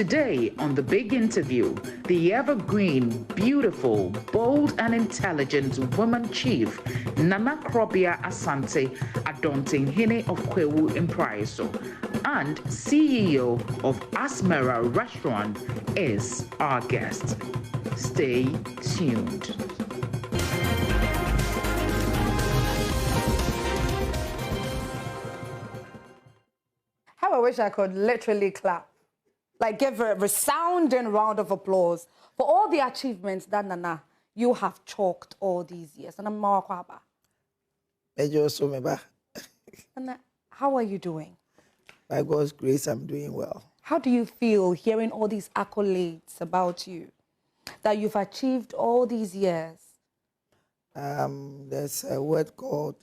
Today on The Big Interview, the evergreen, beautiful, bold and intelligent woman chief, Nana Krobea Asante Adontenhene of Kwahu Mpraeso, and CEO of Azmera restaurant is our guest. Stay tuned. How I wish I could literally clap. Like give a resounding round of applause for all the achievements that Nana, you have chalked all these years. And I'm Nana, how are you doing? By God's grace, I'm doing well. How do you feel hearing all these accolades about you that you've achieved all these years? There's a word called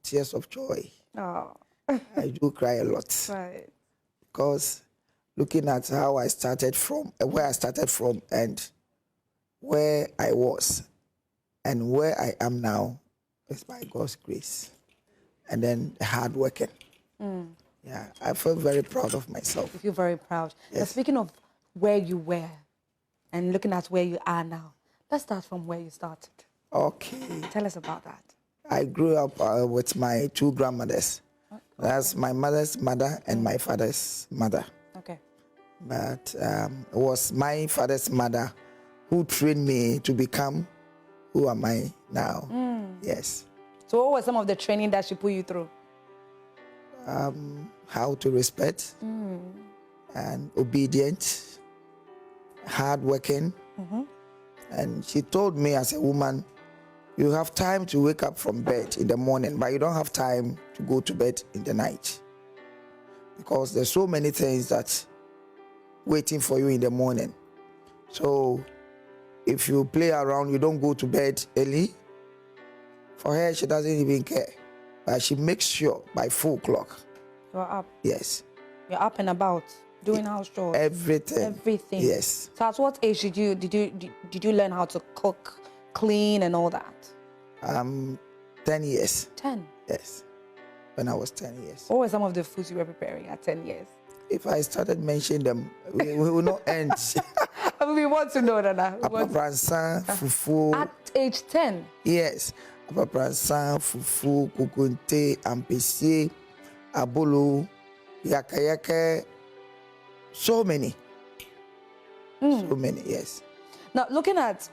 tears of joy. Oh. I do cry a lot. Right. Because looking at how I started from, where I started from and where I was and where I am now is by God's grace. And then hard working. Yeah, I feel very proud of myself. You feel very proud. Yes. Now, speaking of where you were and looking at where you are now, let's start from where you started. Okay. Tell us about that. I grew up with my two grandmothers. Okay. That's my mother's mother and my father's mother. Okay. But it was my father's mother who trained me to become who am I now. Yes. So what was some of the training that she put you through? How to respect and obedient, hardworking. And she told me as a woman, you have time to wake up from bed in the morning, but you don't have time to go to bed in the night. Because there's so many things that waiting for you in the morning. So if you play around, you don't go to bed early. For her, she doesn't even care. But she makes sure by 4 o'clock. You're up. Yes. You're up and about, doing house chores. Everything. Everything. Yes. So at what age did you learn how to cook, clean, and all that? 10 years. 10. Yes. When I was 10 years. What were some of the foods you were preparing at 10 years? If I started mentioning them, we will not end. We want to know, Nana. Apapransa, fufu. At age 10? Yes. Apapransa, fufu, kukunte, ampesi, abolo, yakayake. So many. So many, yes. Now, looking at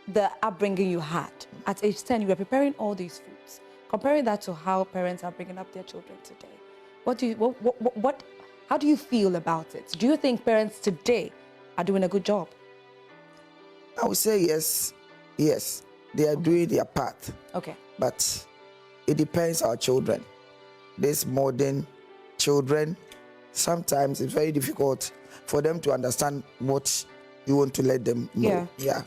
the upbringing you had, at age 10, you were preparing all these foods. Comparing that to how parents are bringing up their children today. How do you feel about it? Do you think parents today are doing a good job? I would say yes. Yes, they are doing their part. Okay. But it depends on our children. These modern children, sometimes it's very difficult for them to understand what you want to let them know. Yeah.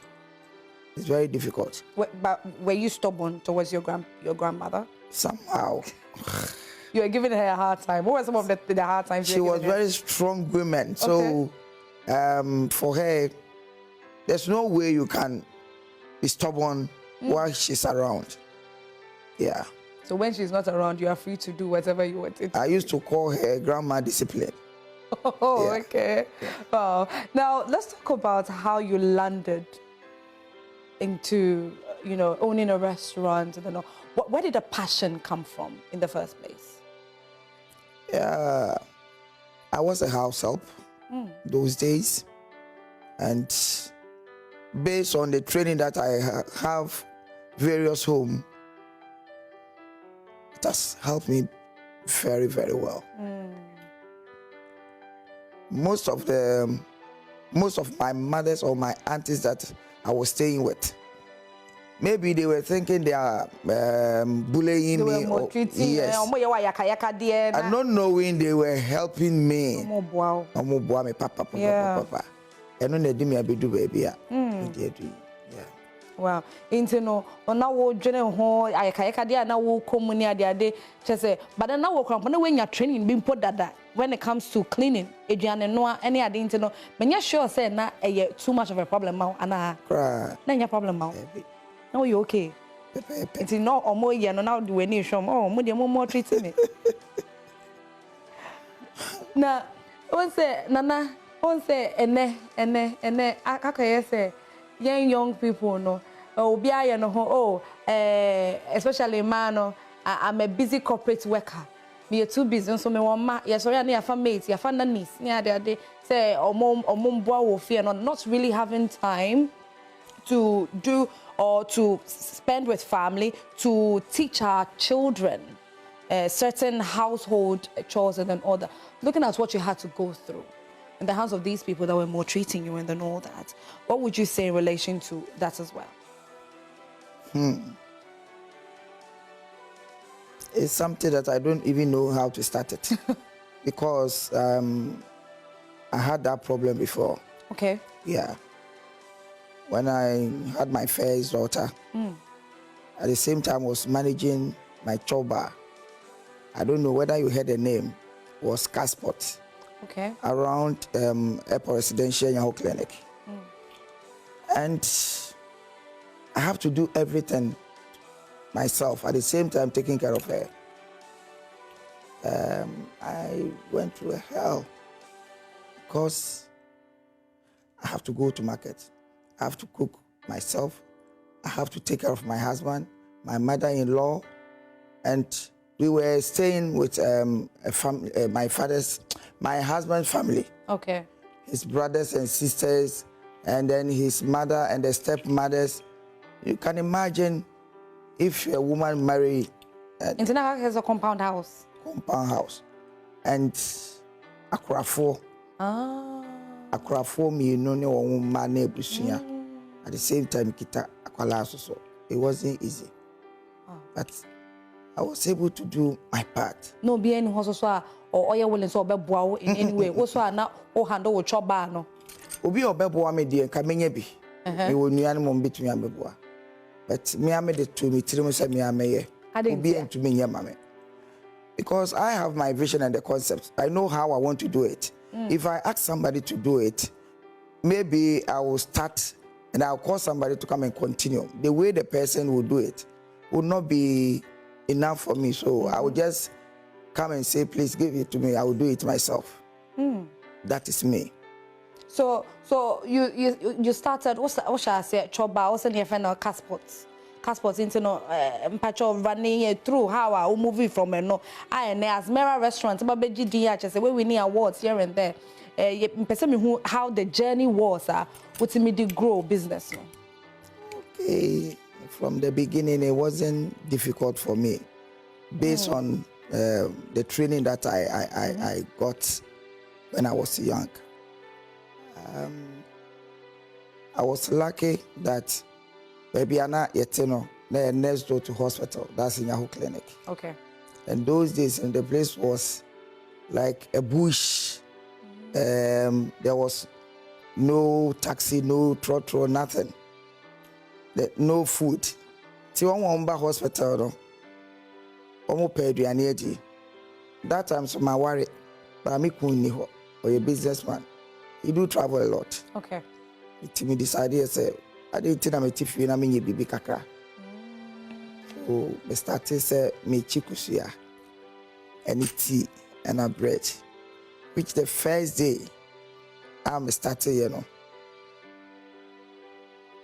It's very difficult. But were you stubborn towards your grandmother? Somehow. You were giving her a hard time. What were some of the hard times? She was very strong woman. So for her, there's no way you can be stubborn while she's around. Yeah. So when she's not around, you are free to do whatever you wanted. I used to call her Grandma Discipline. Oh, yeah. Okay. Yeah. Wow. Now, let's talk about how you landed into, owning a restaurant. Where did the passion come from in the first place? Yeah, I was a house help those days. And based on the training that I have various home, it has helped me very, very well. Most of my mothers or my aunties that I was staying with, maybe they were thinking they are bullying me. Or, yes. And not knowing they were helping me. Yeah. Wow. Intino ona wo dwene ho ayakayaka dia na wo komuni ade chese but na wo krampo na we nya training bi mpo dada when it comes to cleaning eduane no any ade intino menya sure say na too much of a problem ma ana na nya problem ma na you okay it's no omo ye no na do we ni shom mo de mo treat me na won say nana On say ene akaye say young people no obi aye no ho especially man no I'm a busy corporate worker. Me too busy so me won ma yes sorry na yafa mate yafa nannies na ade say omom boa wo fear not really having time to do or to spend with family, to teach our children certain household chores and then all that. Looking at what you had to go through in the hands of these people that were more treating you and then all that, what would you say in relation to that as well? It's something that I don't even know how to start it because I had that problem before. Okay. Yeah. When I had my first daughter, at the same time was managing my choba. I don't know whether you heard the name, was Casport. Okay. Around Airport Residential Yahoo Clinic. And I have to do everything myself, at the same time taking care of her. I went through hell because I have to go to market. I have to cook myself. I have to take care of my husband, my mother-in-law, and we were staying with my husband's family. Okay. His brothers and sisters, and then his mother and the stepmothers. You can imagine if a woman married. International has a compound house. Compound house, and Akrafo. Akrafo me no ne woman na ebusuya. At the same time, kita akwala so it wasn't easy, but I was able to do my part. No be any hoso or oya willing so obeboa in any way. Also na o handle wo choba no. Obi obeboa me de nka menye bi. Me wo nuane mo betumi abeboa. But me ame de to me tirim say me ameye. Obi entumi nya mame. Because I have my vision and the concept. I know how I want to do it. If I ask somebody to do it, maybe I will start and I'll call somebody to come and continue. The way the person will do it will not be enough for me. So I will just come and say, please give it to me. I will do it myself. That is me. So you started, what shall I say, choba, what's in your friend Casports into no mpacho running through how I moving from no I na Azmera restaurant but BGDH say we need awards here and there. Person me how the journey was what me the grow business. Okay, from the beginning it wasn't difficult for me based on the training that I got when I was young. I was lucky that baby Anna Yetino, next door to hospital. That's in Yahoo Clinic. Okay. And those days, and the place was like a bush. There was no taxi, no trotro, nothing. No food. Tiwamwamba hospital, no. Omo pedi. That time, so my worry, but I'm a businessman. He do travel a lot. Okay. Me decided, say, I didn't think I'm a tiffy and I'm in bibi kakra. So I started say me chikusuya and tea and a bread. Which the first day I'm started, you know.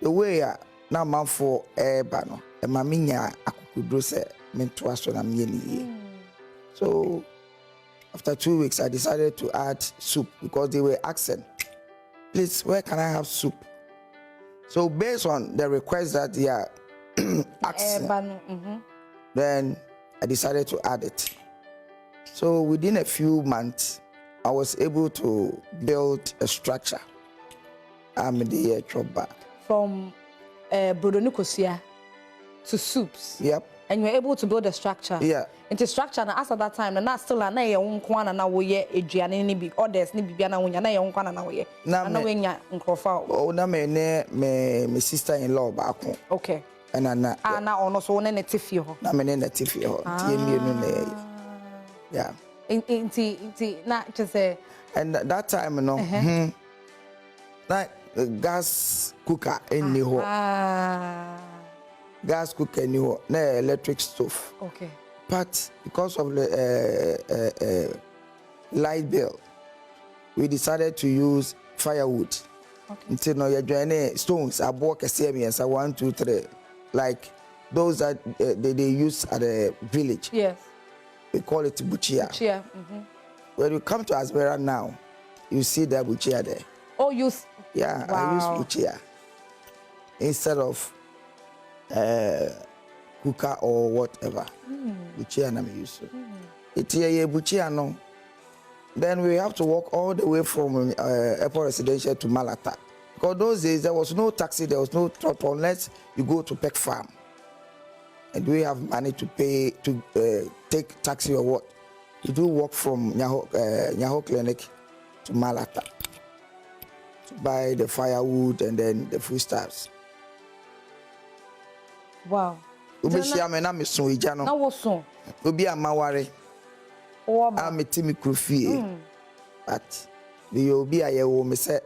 The way now man for bano and my minya akukudro say mentuaso na mieni. So after 2 weeks I decided to add soup because they were asking, please, where can I have soup? So based on the request that they are asking, then I decided to add it. So within a few months, I was able to build a structure. I'm the choba. From Brodonukosia to soups. Yep. And you were able to build a structure. Yeah. Into structure and as at that time, and not still na ye unkwana na woye Adrian ni big orders ni bibiana wonya na ye unkwana na woye. Na wenya nkrofa. Oh na me sister-in-law baako. Okay. And na ono so ne netifie ho. Na me ne netifie ho. Tie mienu na yeah. Inti na just say. And that time no. Like gas cooker in the ho. Gas cooker in the na electric stove. Okay. But because of the light bill, we decided to use firewood. Okay. Until now, you're joining stones. I bought a CMS, 1, 2, 3, like those that they use at the village. Yes. We call it buchia. Buchia. When you come to Azmera now, you see that buchia there. Oh, Yeah, wow. I use buchia instead of cooker or whatever. Buchia I'm used to. It's a buchia no. Then we have to walk all the way from Airport Residential to Malata. Because those days there was no taxi, there was no trotto unless you go to Peck Farm. And we have money to pay to take taxi or what. You do walk from Nyaho Clinic to Malata to buy the firewood and then the foodstuffs. Wow. Now was so. Obi amaware. I'm a Timmy Krufi. But the Obi Ayewo me say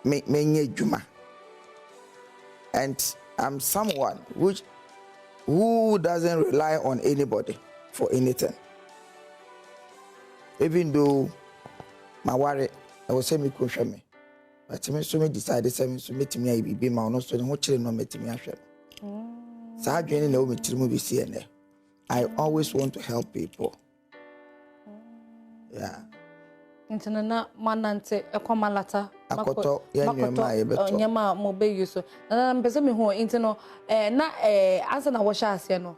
me Juma. And I'm someone who doesn't rely on anybody for anything. Even though my worry, I was saying me could me. But me so me decided to meet me I be my own so no children no meet me ashwe. So I join the meet me be see there. I always want to help people. Yeah. Intana manante ekwamalata makoto yanyema yebeto nyama mo be yuso na mpese me ho intino na ansa na wo sha ase no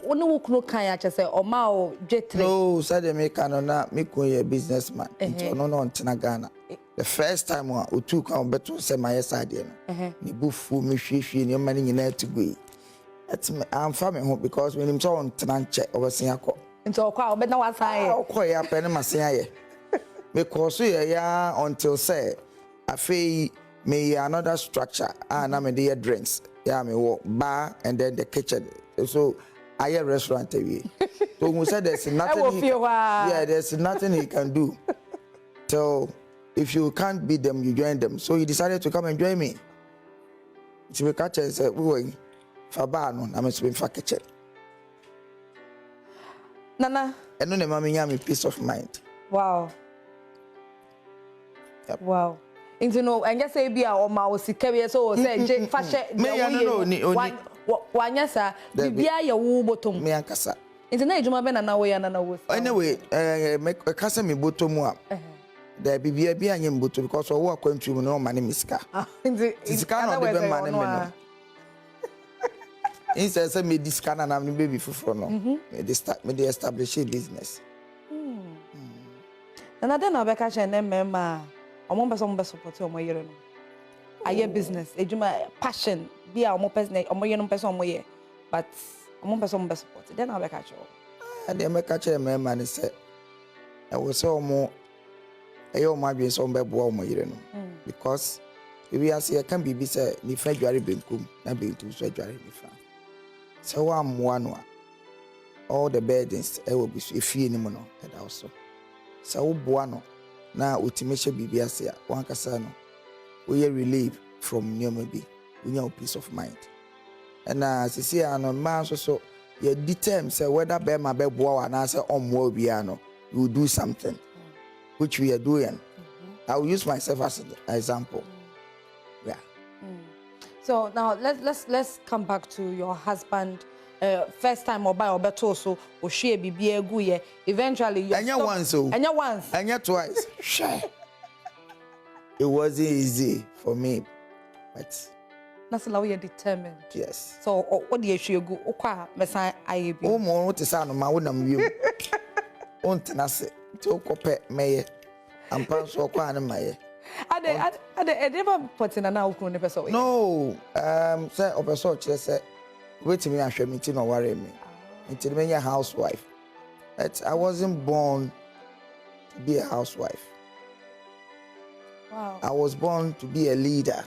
woni wo kunu kan ya chese o ma o dwetre no said me kan na me kun ye businessman into no ntena Ghana the first time o tu kan beto se my side no ni bufu me hwehwe ni ma ni nyina tugui I'm farming home because when him so ntena nche obesin akọ into okwa obena wasan ye okọ ya pe ne masen aye because yeah until say I feel me another structure and I'm in the drinks yeah me walk bar and then the kitchen so I a restaurant away so we said there's nothing there's nothing he can do so if you can't beat them you join them so he decided to come and join me so we catch and said we going for bar no I'm supposed for kitchen Nana and no mommy me peace of mind. Wow. Yep. Wow. Into no, and just say be our mouse, carry so say, fashion, one yes, sir, Bibia, your woo bottom, me and Cassa. It's an age of my ben and away and another. Anyway, make a cousin me bottom up. There be a being in bottom because of what country no money miska. It's kind of even money. Instead, say me this can and I'm baby for no. Me they establish a business. And I don't know about and member. I'm person best support on my year. I hear business. It's my passion. Be our more person. I'm more person on my year. But I'm person best support. Then I'll catch you. And then I catch a member and say, I was so more. I owe my being so bad my year. Because if we are see, I can be say the February being come, not being too February before. So I'm one. All the burdens I will be if you anymore and also. So buano na ultimate bibi asia wan kasa no we relief from nyomabi we have peace of mind and sisi ano man so you determine say whether be ma be boa na say omwo bia no you do something which we are doing. I will use myself as an example. Yeah. So now let's come back to your husband. First time or buy or better so or share be good eventually you and twice. It wasn't easy for me, but that's how you're determined. Yes. So what do you show go okwa mesan aye bi. O mo what is no ma wonam wiem. On tenase to kope meye. Ampa so kwa na maye. Ade never put in an outcome person. No, say opeso kire say wait me ahwe me ti no worry me. Until me a housewife. But I wasn't born to be a housewife. Wow. I was born to be a leader.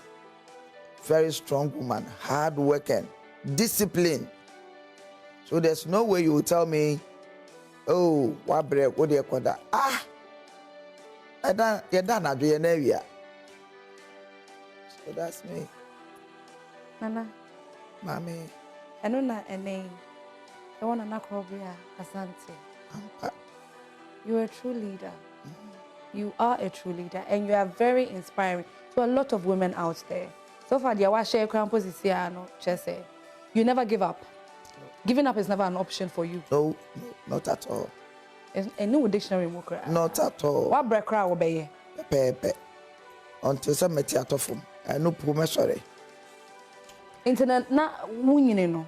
Very strong woman, hard working, disciplined. So there's no way you will tell me, oh, what do you call that? You're done at the area. So that's me. Nana. Mommy. I know not a name. I want to Krobea Asante. Ampa. You're a true leader. You are a true leader, and you are very inspiring to a lot of women out there. So far, the share crown position, you never give up. Giving up is never an option for you. No, not at all. A new dictionary, not at all. What break crowd obey? Pepe. Until some theater form. I know poor sorry. Internet na wunyine no.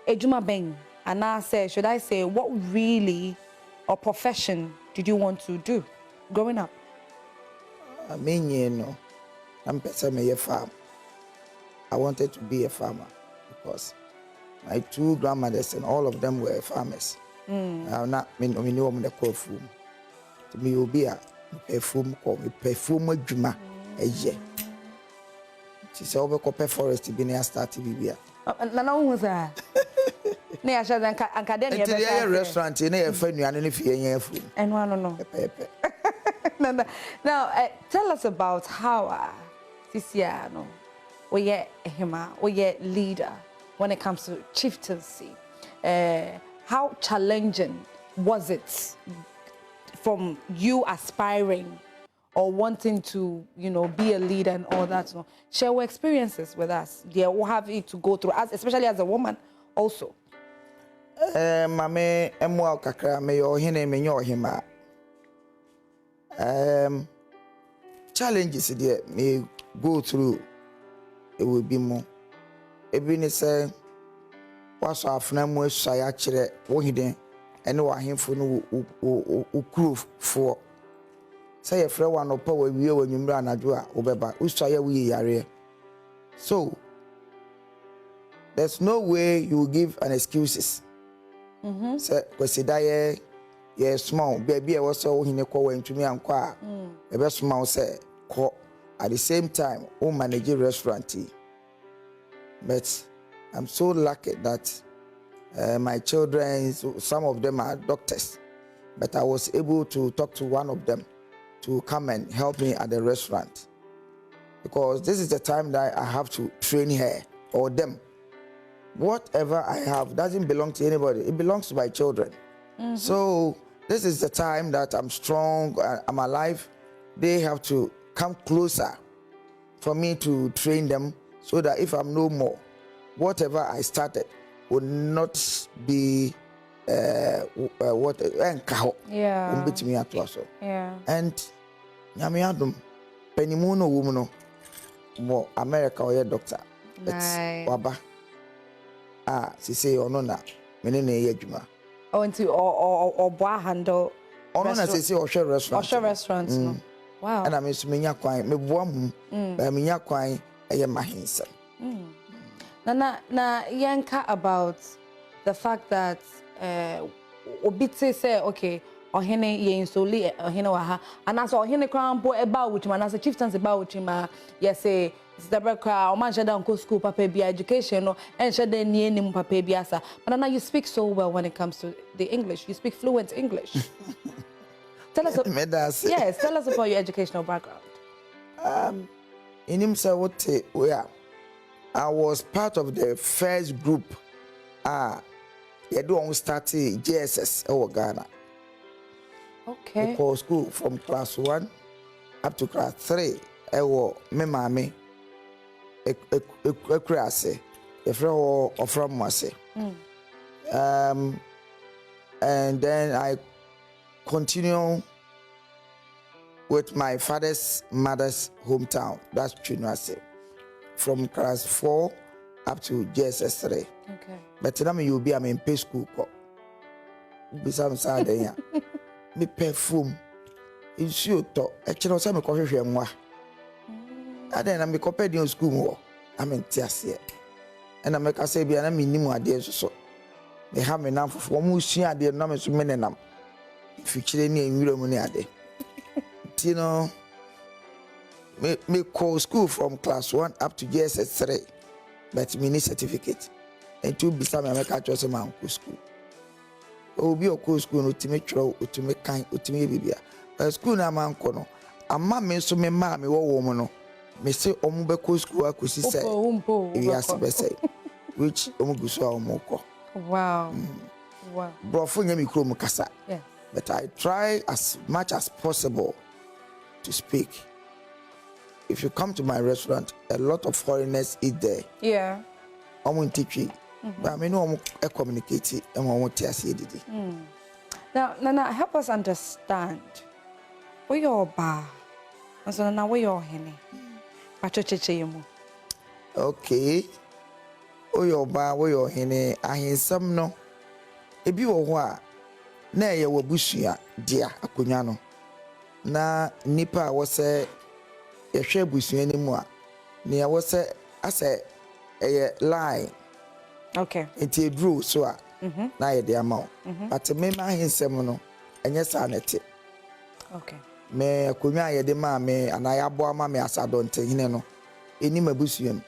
Ejuma beng. And now say, should I say, what really or profession did you want to do growing up? I mean, you know, I'm a farm. I wanted to be a farmer because my two grandmothers and all of them were farmers. I'm not mean the Kwahu. To me, will be a perfume called me perfume Juma a year. She said, over copper forest to be near starting Bibia. No one was there. Near Academia restaurant in a friend, and if you're food. And one no. Now, tell us about how Tisiano, or yet Hima, or yet leader when it comes to chieftaincy. How challenging was it from you aspiring or wanting to, you know, be a leader and all that? So share your experiences with us. Yeah, we'll have it to go through, especially as a woman also. Mame emwa kakra me yo hene me nyo hima. Challenges there me go through, it will be more. Ebi ni say waso afna mu asua kire wo hiden ene wa hemfo no ukuru for say ye frɛ one opa wa wie wa nwumra anadwo a obeba usua ya wi yare. So there's no way you will give an excuses. Say kwesida ye small baby e was so hine kwa ntumi anko a e be small say ko at the same time o manage restaurant. But I'm so lucky that my children, some of them are doctors, but I was able to talk to one of them to come and help me at the restaurant, because this is the time that I have to train her or them. Whatever I have doesn't belong to anybody. It belongs to my children. So this is the time that I'm strong, I'm alive. They have to come closer for me to train them so that if I'm no more, whatever I started will not be what and Yamiadum Penimuno woman more America or your doctor. It's Waba. She say or no na menene yejuma. Oh, into or bar handle. Oh no, na say or share restaurants. Or share restaurants. No. Wow. And I miss minya kwan me boam minya kwan eye mahinsa. Na yanka about the fact that obite say okay ohene ye insoli ohene wa ha anaso ohene kran bo eba wuchima anaso chieftains eba wuchima yes say the breka o man sheda nko school papa bi education no en sheda ni enim papa bi asa but now you speak so well when it comes to the English. You speak fluent English. Tell us yes, tell us about your educational background. In himself what we are, I was part of the first group you don't start JSS or Ghana. Okay. Because school from class 1 up to class 3 ewo me mame ekrase efro ofram wase. And then I continue with my father's mother's hometown, that's Chinwase, from class 4 up to JSS 3. Okay. But now you be in pay school. Be some sad me perfume. It's you to actually some coffee and moi. And then I me compared in school. I'm in tears. And I make a say be an minimum ideas so. They have me now for almost year their numbers menenam. Featuring in Europe ade. You know, me call school from class 1 up to JSS 3, but me need certificate. And to be some American chosen man school. Obi o school no to make tro to make kind to me bibia. But school na man kono. Amma me so me ma me wo wo no. Me say omu be ko school akosi say. We ask be say which omu guso omu ko. Wow. Wow. Brofo nya mi krom kasa. Yes. But I try as much as possible to speak. If you come to my restaurant, a lot of foreigners eat there. Yeah. But I mean, no communicate and Now, Nana, help us understand. Where your bar? So now where your henny? Okay. Your bar, where your henny? I hear some no. If you are na ye wabusia dia akonya no na nipa wo se ye hwe busia ni mu a ne wo se ase line. Okay. It drew so na ye de amount. But me ma hensem no enye sa nete. Okay. Me akonya ye de ma me anayabo ama me Adontenhene no eni mabusuam.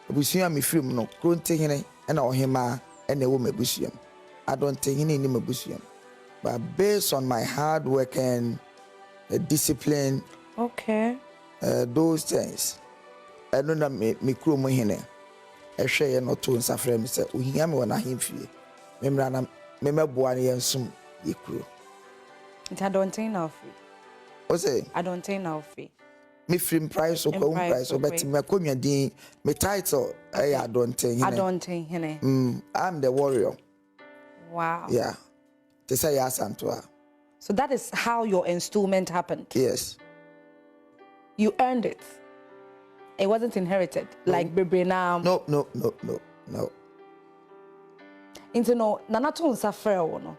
Abusuam me film no Krontehene na ohema na wo mabusuam. Adontenhene ni mabusuam. But based on my hard work and discipline, okay, those things, I don't know me kuro hene. I share no to nsafre me say ohia me wona hemfie. Memra na memeboa ne yensum ye kuro. It Adontenhene na ofi. O say Adontenhene na ofi. Me Kwahu Mpraeso but me konwa din me title Adontenhene. Adontenhene. I'm the warrior. Wow. Yeah. To say Asante I. So that is how your enstoolment happened. Yes. You earned it. It wasn't inherited like Bebre now. No. Into no nana to suffer no.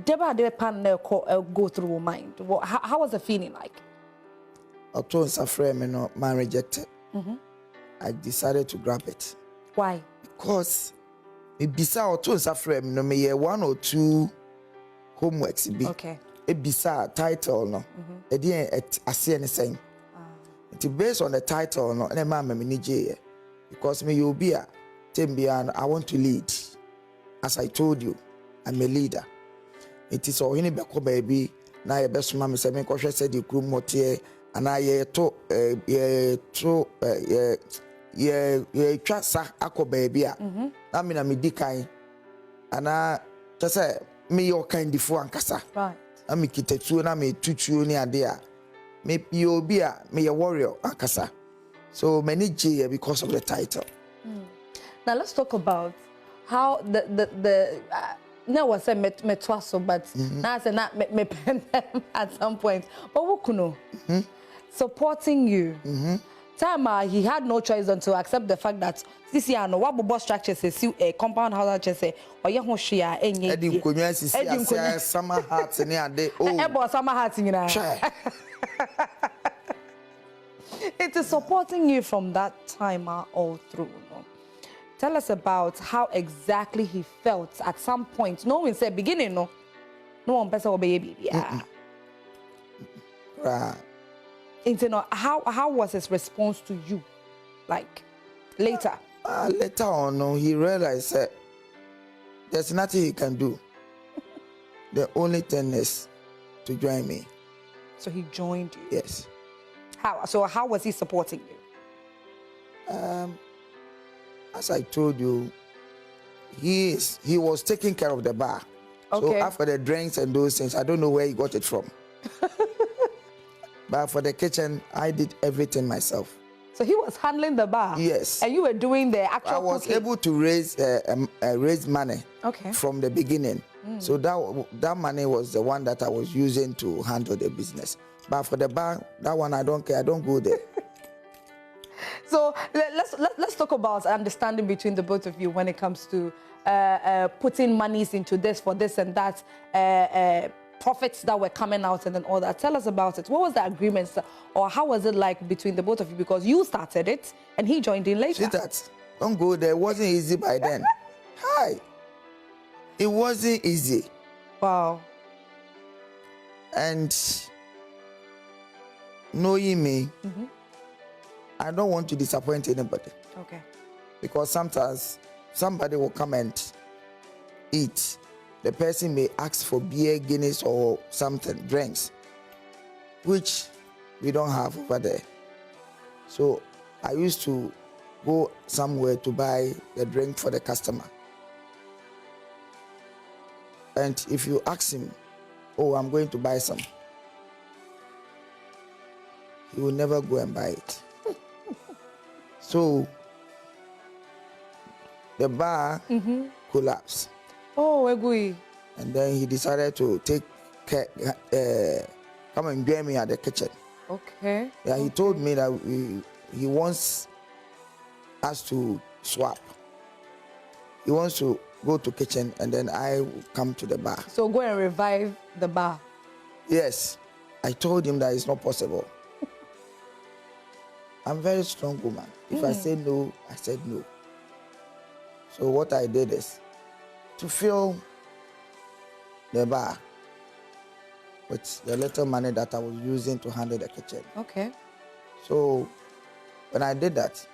Deba de pan go through your mind. How was the feeling like? I told suffer me no man rejected. I decided to grab it. Why? Because me bisa or to suffer me no me 1 or 2 homeworks be. Okay. A bisa title no. E dey ase anything. It based on the title no na ma me nije because me you be a Tembia, I want to lead. As I told you, I'm a leader. It is all in Beko baby. Now, your best mammy said, "Make sure said you crew motier, and I trust ako baby. I mean, I'm a dikai, and I just say, me your kind before and cassa. Right. I me kita tu na me tutu ni idea. Me you be a me a warrior and cassa. So many J because of the title. Now let's talk about how the now was a metwaso, but now I not me pen them at some point. But Wukuno supporting you. Time he had no choice than to accept the fact that this year no what boss structure says a compound house say or you ho share enye. Edim konwa sisi summer hearts ni ade oh. Ebo summer hearts nyina. It is supporting you from that time all through. No? Tell us about how exactly he felt at some point. No one said beginning, no one person will be baby. Right. How was his response to you? Like later? Later on, no, he realized that there's nothing he can do. The only thing is to join me. So he joined you. Yes. How was he supporting you? As I told you, he was taking care of the bar. Okay. So after the drinks and those things, I don't know where he got it from. But for the kitchen, I did everything myself. So he was handling the bar. Yes. And you were doing the actual I was cooking. able to raise money. Okay. From the beginning. So that money was the one that I was using to handle the business. But for the bar, that one I don't care. I don't go there. So let's talk about understanding between the both of you when it comes to putting monies into this for this and that, profits that were coming out and then all that. Tell us about it. What was the agreement or how was it like between the both of you? Because you started it and he joined in later. See that? Don't go there. It wasn't easy by then. Hi. It wasn't easy. Wow. And knowing me, I don't want to disappoint anybody. Okay. Because sometimes somebody will come and eat. The person may ask for beer, Guinness, or something, drinks, which we don't have over there. So I used to go somewhere to buy the drink for the customer. And if you ask him, oh, I'm going to buy some, he will never go and buy it. So the bar collapsed. Oh, Egui. And then he decided to take care, come and join me at the kitchen. Okay. Yeah, he told me that he wants us to swap. He wants to go to kitchen and then I will come to the bar. So go and revive the bar. Yes. I told him that it's not possible. I'm a very strong woman. If I say no, I said no. So what I did is to fill the bar with the little money that I was using to handle the kitchen. Okay. So when I did that,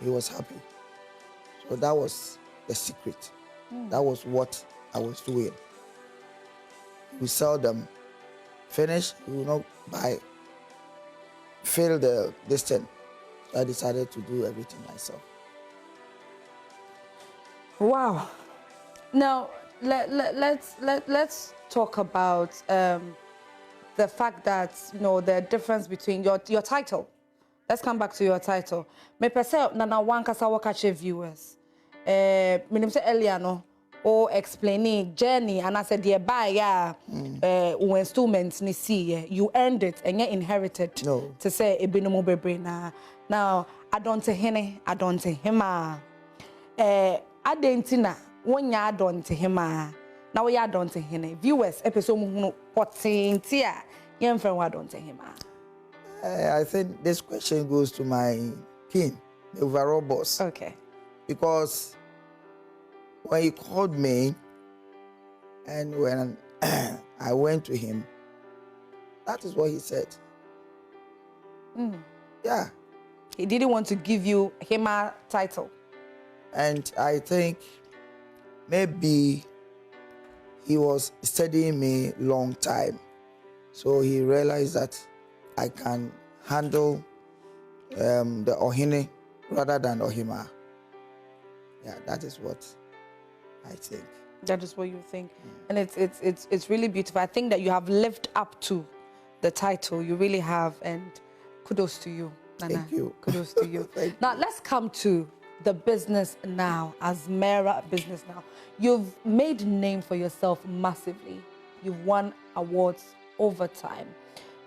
he was happy. So that was the secret. That was what I was doing. We sell them, finish, we will not buy, fill this thing. So I decided to do everything myself. Wow. Now let's talk about the fact that the difference between your title. Let's come back to your title. Me pese na wan kasa wakache viewers. Me say earlier no or explaining journey and I said buy ya enstoolment ni see you earned it and you inherited to say ebinomo bebre na. Now Adontenhene Adentina wonya Adontenhene na we Adontenhene viewers episode mu hunu potinti a yemfre Adontenhene. I think this question goes to my king, the overall boss. Okay. Because when he called me and when I went to him, that is what he said. Yeah. He didn't want to give you Hema title. And I think maybe he was studying me long time. So he realized that I can handle the Ohene rather than Ohima. Yeah, that is what I think. That is what you think. And it's really beautiful. I think that you have lived up to the title. You really have, and kudos to you, Nana. Thank you. Kudos to you. Now let's come to the business now, Azmera business now. You've made a name for yourself massively. You've won awards over time.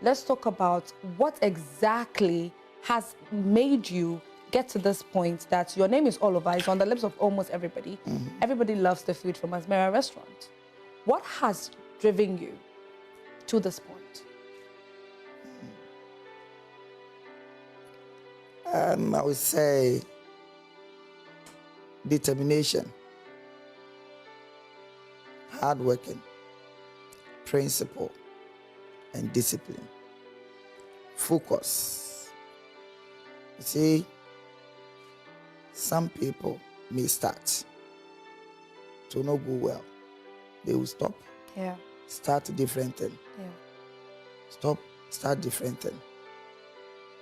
Let's talk about what exactly has made you get to this point that your name is all over. It's on the lips of almost everybody. Everybody loves the food from Azmera restaurant. What has driven you to this point? I would say determination, hard working, principle, and discipline. Focus. You see, some people may start to not go well. They will stop. Yeah. Start a different thing. Yeah. Stop, start different thing.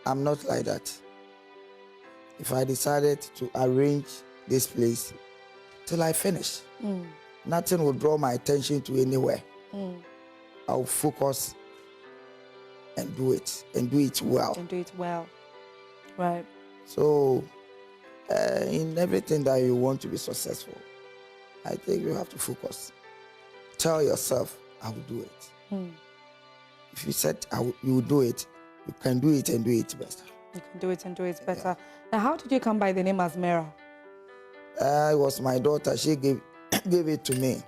I'm not like that. If I decided to arrange this place till I finish, nothing will draw my attention to anywhere. I'll focus and do it well. And do it well. Right. So, in everything that you want to be successful, I think you have to focus. Tell yourself, I will do it. If you said you will do it, you can do it and do it better. You can do it and do it better. Now, how did you come by the name Azmera? It was my daughter. She gave it to me.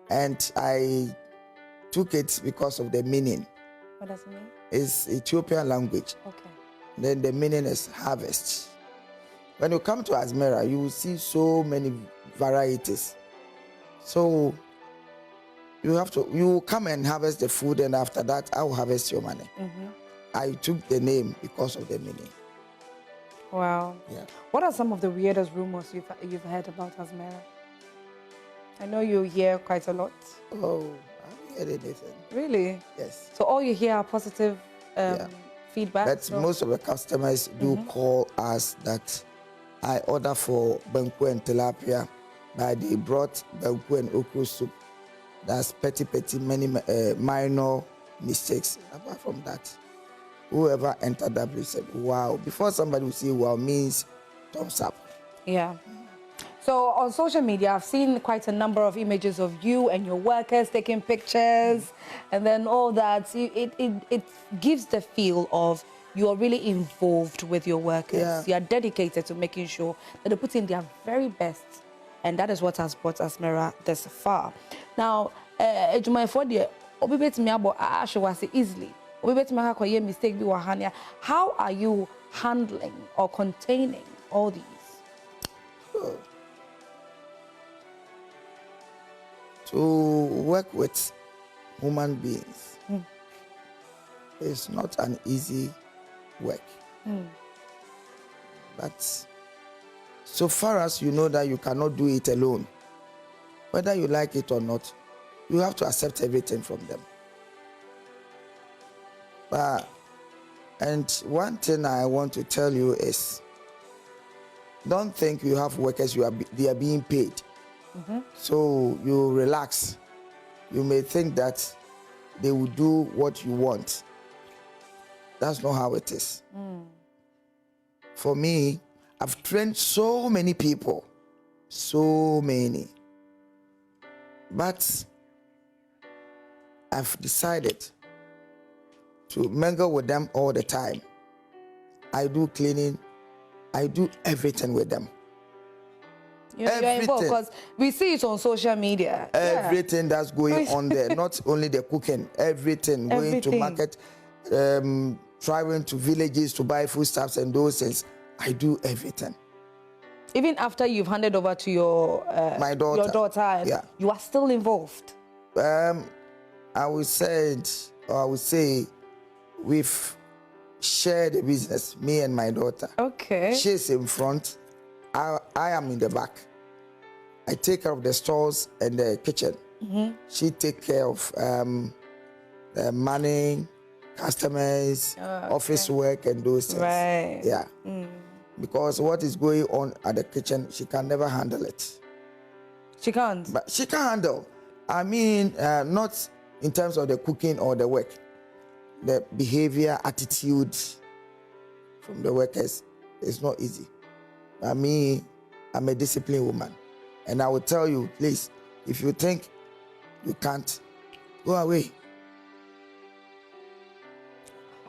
And I took it because of the meaning. What does it mean? It's Ethiopian language. Okay. Then the meaning is harvest. When you come to Azmera, you will see so many varieties. So you will come and harvest the food, and after that, I will harvest your money. I took the name because of the meaning. Wow. Yeah. What are some of the weirdest rumors you've heard about Azmera? I know you hear quite a lot. Oh, I haven't heard anything. Really? Yes. So all you hear are positive feedback? But most of the customers do call us that I order for banku and tilapia, but they brought banku and okra soup. That's petty, many minor mistakes. Apart from that, whoever entered that place said, wow. Before somebody will say wow means thumbs up. Yeah. So on social media, I've seen quite a number of images of you and your workers taking pictures, and then all that. It gives the feel of you are really involved with your workers. Yeah. You are dedicated to making sure that they put in their very best, and that is what has brought Azmera this far. Now, for the easily. Mistake. How are you handling or containing all these? To work with human beings is not an easy work. But so far as you know that you cannot do it alone, whether you like it or not, you have to accept everything from them. And one thing I want to tell you is, don't think you have workers they are being paid. So you relax. You may think that they will do what you want. That's not how it is. For me, I've trained so many people, so many. But I've decided to mingle with them all the time. I do cleaning. I do everything with them. You're involved because we see it on social media. Everything that's going on there, not only the cooking, everything. Going to market, traveling to villages to buy foodstuffs and those things. I do everything. Even after you've handed over to your my daughter, you are still involved. I would say we've shared the business, me and my daughter. Okay. She's in front. I am in the back. I take care of the stores and the kitchen. She take care of the money, customers, office work, and those things. Right. Yeah. Because what is going on at the kitchen, she can never handle it. She can't. But she can handle. I mean, not in terms of the cooking or the work. The behavior, attitude from the workers is not easy. I mean, I'm a disciplined woman. And I will tell you, please, if you think you can't, go away.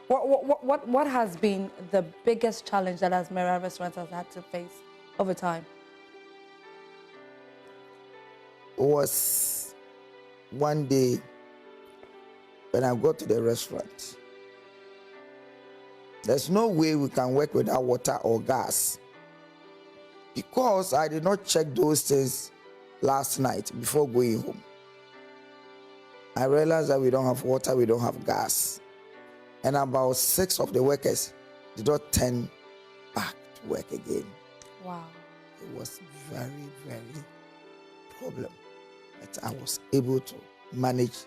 What has been the biggest challenge that Azmera Restaurant has had to face over time? Was one day when I got to the restaurant. There's no way we can work without water or gas. Because I did not check those things last night before going home. I realized that we don't have water, we don't have gas. And about 6 of the workers did not turn back to work again. Wow. It was very, very problem. But I was able to manage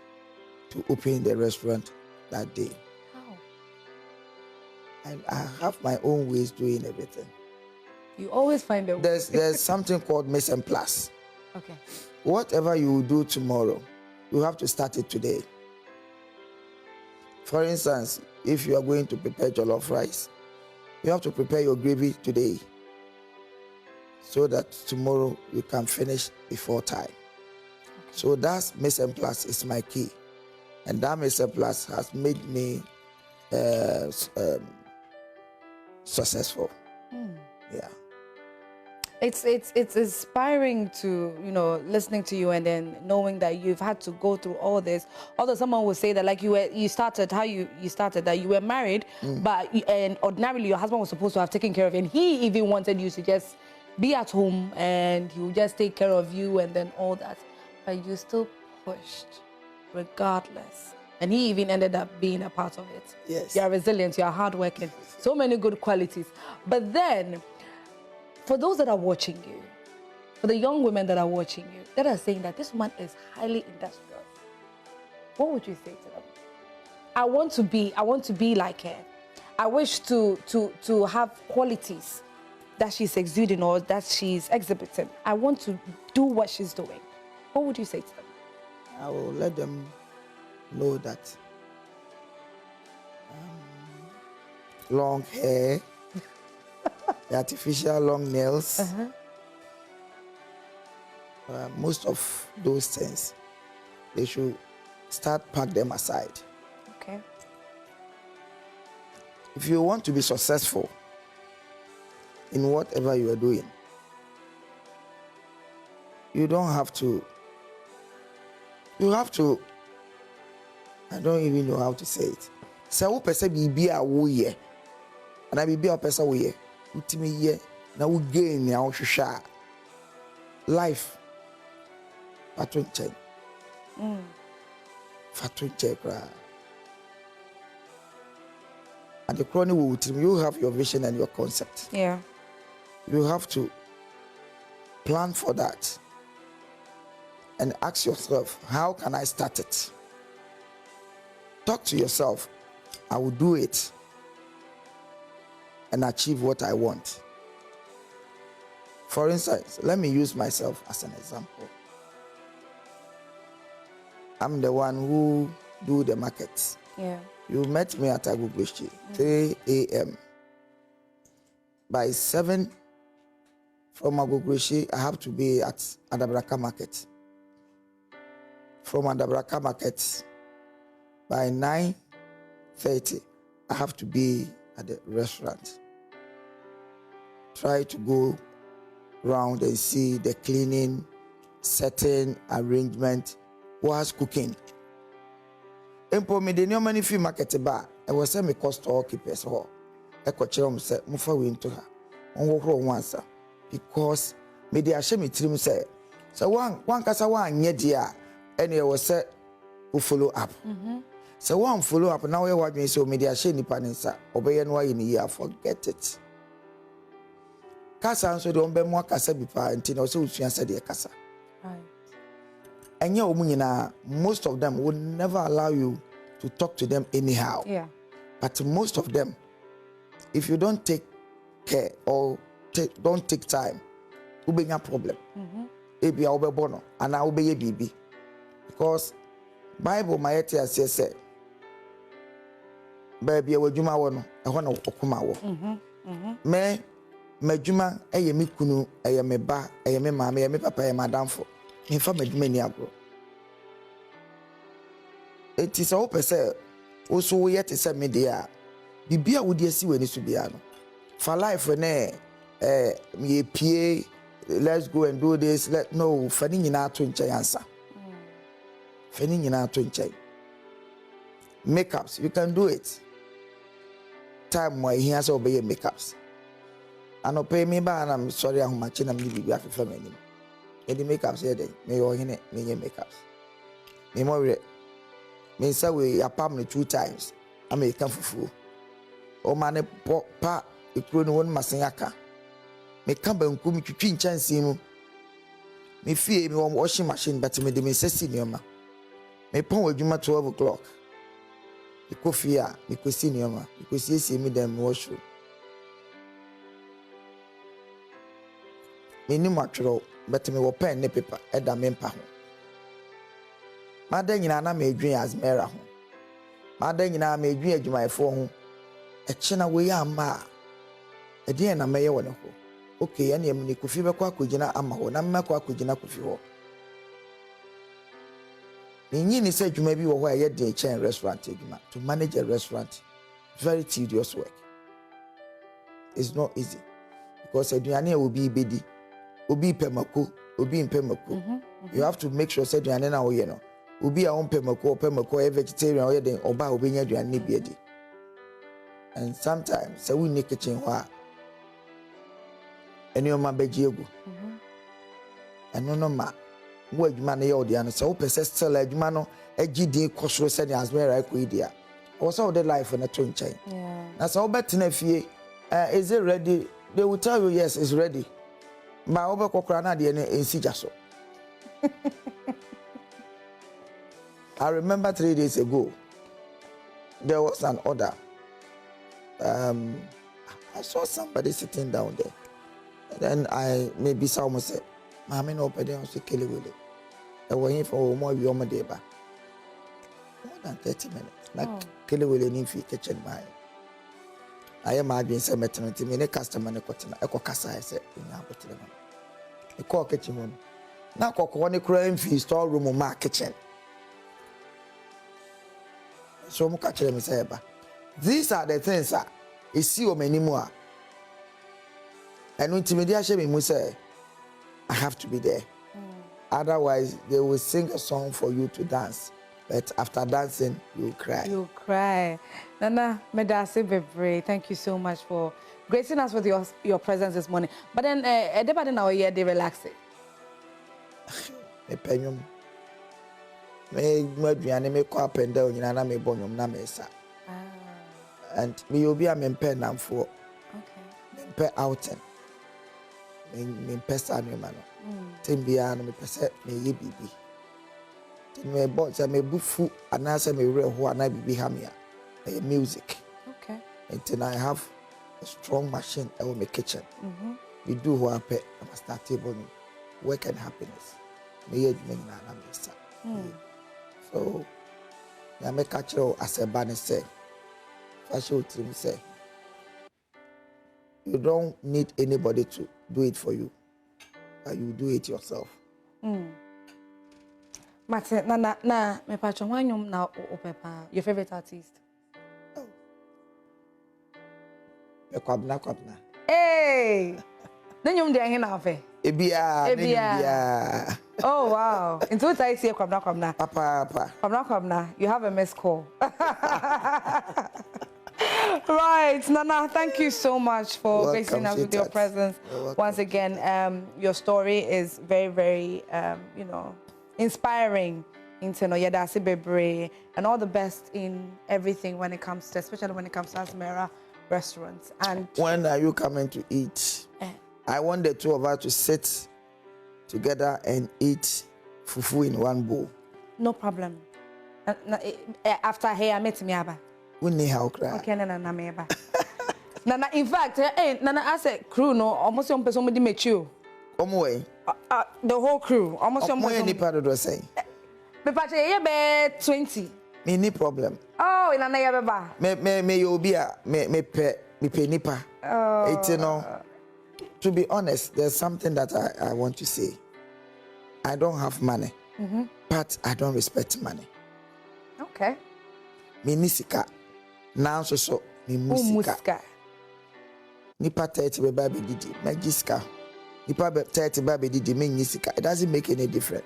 to open the restaurant that day. How? And I have my own ways doing everything. You always find a way. There's something called mise en place. Okay. Whatever you will do tomorrow, you have to start it today. For instance, if you are going to prepare jollof rice, you have to prepare your gravy today so that tomorrow you can finish before time. Okay. So that mise en place is my key. And that mise en place has made me successful. Yeah. It's inspiring to, listening to you and then knowing that you've had to go through all this. Although someone would say that like you started that you were married, and ordinarily your husband was supposed to have taken care of you, and he even wanted you to just be at home and he would just take care of you and then all that. But you still pushed regardless. And he even ended up being a part of it. Yes. You're resilient, you're hardworking, so many good qualities. But then, for those that are watching you, for the young women that are watching you, that are saying that this woman is highly industrious, what would you say to them? I want to be like her. I wish to have qualities that she's exuding or that she's exhibiting. I want to do what she's doing. What would you say to them? I will let them know that long hair, the artificial long nails, most of those things, they should start pack them aside. Okay. If you want to be successful in whatever you are doing, you have to, I don't even know how to say it. So who person be a woye, and I be a person woye, utimi ye, na we gain ya shusha life. Patron check. Patron check. And the chronic will team, you have your vision and your concept. Yeah. You have to plan for that and ask yourself, how can I start it? Talk to yourself, I will do it and achieve what I want. For instance, let me use myself as an example. I'm the one who do the markets. Yeah. You met me at Agugrishi, 3 a.m. By 7 from Agugrishi, I have to be at Adabraka Market. From Adabraka Market, by 9:30, I have to be at the restaurant. Try to go around and see the cleaning, setting, arrangement, was cooking. Empo me de nyoma ni fi market ba e wo se me cost storekeepers ho e ko kire mo se mo fa we into ha on wo once because me de ahye me tirim se one kasa wan nye dia ene e wo se wo follow up so one follow up now we wadwen se o me de ahye nipa nsa obeye no aye ni ya forget it kasa nso de on be mo kasa bi pa nti na o se usua se de kasa right. And most of them would never allow you to talk to them anyhow. Yeah. But most of them, if you don't take care or don't take time, will be a problem. Ebi a bono and I will be a baby. Because Bible my says baby wajuma wono e hono okuma wo. Me juma eye me kunu eye me ba eye me mama eye me papa eye madamfo. In fact, many agro. It is all per se. Also, yet is a media. Bibia would you see when it's to be for life, when me PA, let's go and do this. No, fanning in our twin answer. Fanning in our twin makeups, you can do it. Time why he has obey makeups. And obey me, but I'm sorry, I'm matching and leave you after family. And the makeups here, may or in it, may makeups. Me more, me say we apart 2 times. I may come for food. Oh man, pa, a crown one masayaka. Me come and come to twin chance him. Me fear me one washing machine, but me de me say senior. Me pon with you 12 o'clock. The coffee, because senior, because you see me them washroom. Me ni matro. But me will pen ne paper at the mempa. Madden na me dream Azmera. Madden na me dream my phone. A china way ama. A dear na mayor one. Okay, any amni kufi kwa kujina amaho, na makwa kujina kufi ho. Ni said you may be where yet the chain restaurant to manage a restaurant. Very tedious work. It's not easy because a duane will be bedi. Obi pemako, obi impemako. You have to make sure said you are now, you know. Obi a on pemako, a vegetarian, or then oba obi nya duane biedi. And sometimes so we need kitchen wa. And your man bejiego. And no ma. Wo adwuma na ye odi an so pese still adwuma no agidi kosoro said Azmera ko idia. Also the life na to nchen. Yeah. Na so obetena fie, is it ready? They will tell you yes, it's ready. Ma obe kokora na de ensijaso. I remember 3 days ago there was an order. I saw somebody sitting down there. And then I maybe someone said, "Mami no pede on se kele wele." I went here for more deba. More than 30 minutes. Like Kelly will in the kitchen by. I imagine some maternity, many customer in the cotton, a cocassa, I said, in our hotel. A call kitchen room. Now, cock one crime fee store room or my kitchen. So, I'm catching them say, these are the things that is see or many more. And intimidation, we say, I have to be there. Otherwise, they will sing a song for you to dance. But after dancing, you'll cry. You'll cry. Nana, Medase Bebre, thank you so much for gracing us with your presence this morning. But then, everybody now here, they relax it. Me penyum. Me mwaduane me kwa penda onyina na me bonyum na me sa. And me obi a me pen namfo. Okay. Me pen outen. Me pesa no ma no. Timbia no me pesa me ye bibi. Me bo say me bufu anase me re ho ana bibi ha me a music. Okay. And I have a strong machine in my kitchen. We do what I pay. I'm a start table. Work and happiness. So, I make a show as a banner say. Fashion team say, you don't need anybody to do it for you, but you do it yourself. Mate, me patron wanyum na opepa. Your favorite artist? Kwabna. Hey! Then you dey na fe. Ebia. Oh wow. Into what I say kwabna. Papa. Kwabna. You have a missed call. Right, Nana, thank you so much for gracing us with your presence. Once again, your story is very, very, inspiring. Yadasi Bebre, and all the best in everything when it comes to, especially when it comes to Azmera restaurants. And when are you coming to eat? I want the two of us to sit together and eat fufu in one bowl. No problem. After here, I met me aba. We need how cry. Okay, Nana meba. Nana, in fact, Nana, I said crew no almost some person with met you. Way. The whole crew almost some person. Any part of the say. Me pache ye be 20. Me ni problem. Oh, Nana ye beba. Me you be me pe nipa. Oh. To be honest, there's something that I want to say. I don't have money, but I don't respect money. Okay. Me nisika. Now so me musika. Nipa 30 be baby didi. Me jiska. Nipa 30 baby didi me nisika. It doesn't make any difference.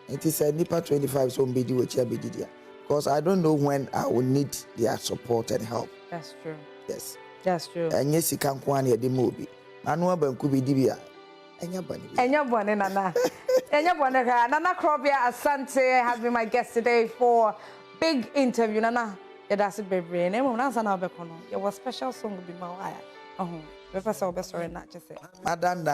It is a nipa 25 so be di be didi. Because I don't know when I will need their support and help. That's true. Yes. That's true. And yes, you can't go near the movie. Manuel Bankubi Dibia. Enya Bone, Nana. Enya Bone, Nana Krobea Asante has been my guest today for big interview. Nana, that's it, baby. And I'm not going to be your special song will be my wife. Professor Bessor, not just say. Madame,